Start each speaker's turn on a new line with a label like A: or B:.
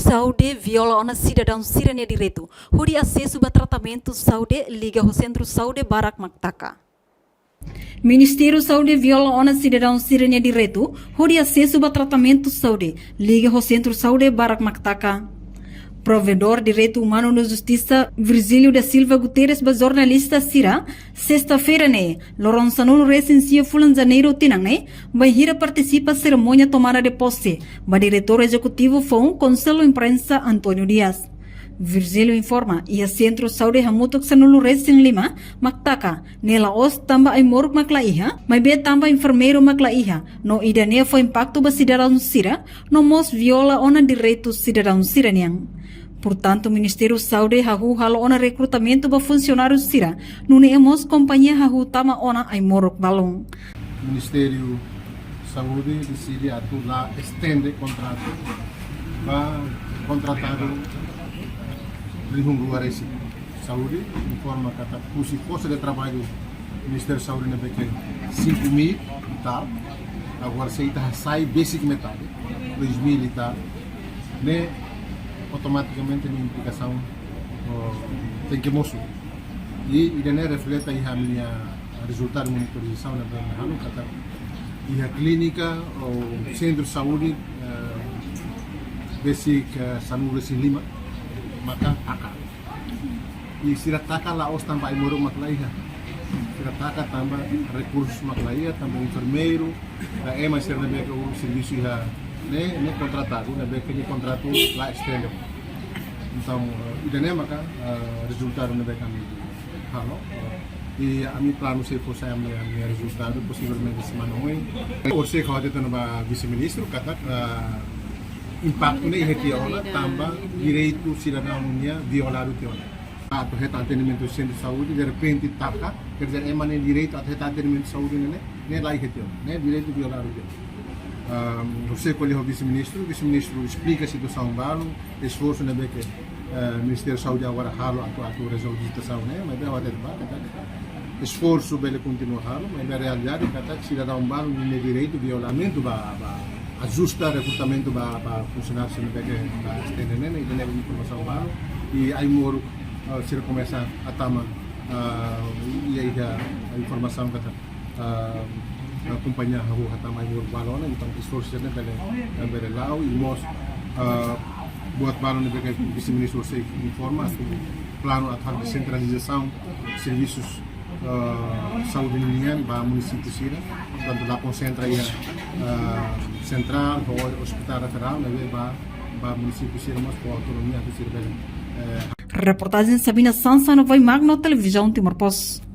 A: saúde viola ona cidadão sirene direito. Huri acesso a tratamento saúde liga ao centro saúde Barak Maktaka. Ministério Saúde viola ona cidadão sirene direito. Huri acesso a tratamento saúde liga ao centro saúde Barak Maktaka. Provedor de Direito Humano da Justiça, Virgílio da Silva Guterres, jornalista Sira, sexta-feira, Lorenzo Nuno recensia fulan janeiro tinang, Bahira participa cerimônia tomada de posse, ba diretor executivo foi Conselho Imprensa Antônio Dias. Virgílio informa, e a Centro Saúde Hamutuk Sanulu Racing Lima, Maktaka, nela os tamba ay moruk maklaiha, may be tamba enfermeiro maklaiha, no idane foi impacto ba cidadão Sira, no mos viola ona direito cidadão Siraniang. Portanto, o Ministério Saúde hahu halo ona recrutamento ba funcionários Sira, nune emos companhia hahu tama ona ay morok balong.
B: Ministério Saúde decide atuar estende contrato para contratado Rihungu Aresi Saúde, informa que a força de trabalho do Ministério da Saúde na BQ 5.000 e tal, agora se sai basic metade, 2.000 e tal, né? Automaticamente a implicação tem que mostrar. E daí reflete aí a minha resultado de monitorização na BNH, e a clínica, o centro de saúde, basic Sanuru Lima, maka taka. E se taka lá os também moro maklaiha. Se taka também recursos maklaiha, também enfermeiro, a EMA ser na beca o serviço já né contratado, na beca de contrato lá estende. Então, e daí maka resultado na beca halo. E a minha plano se fosse a minha resultado possivelmente semana hoje. Ou seเขาจะต้องมาvice-ministro kata impacto na ihetiaola também direito cidadãonia violado teola. Atau heta atendimento do centro de saúde de repente taka, quer dizer, emane direito até atendimento de saúde né lá ihetiaola, né direito violado teola. Você colhe o vice-ministro explica a situação balo, esforço na beque Ministério da Saúde agora halo atu resolve a situação né, mas bem até esforço bele continua halo, mas bem realidade kata cidadão balo no direito violamento ajusta recrutamento para funcionários no BG da STNN e tem informação balo e aí moro se começa a tama e aí a informação que a companhia a tama aí moro balona então esforço né bele lá e mos buat balona BG vice-ministro você informa o plano atrás de centralização de serviços saúde linian para município Sira, portanto lá concentra aí central, o hospital lateral, para município Sira, mas com autonomia do Sira.
A: Reportagem Sabina Sansa, no Vai Magno, Televisão Timor Post.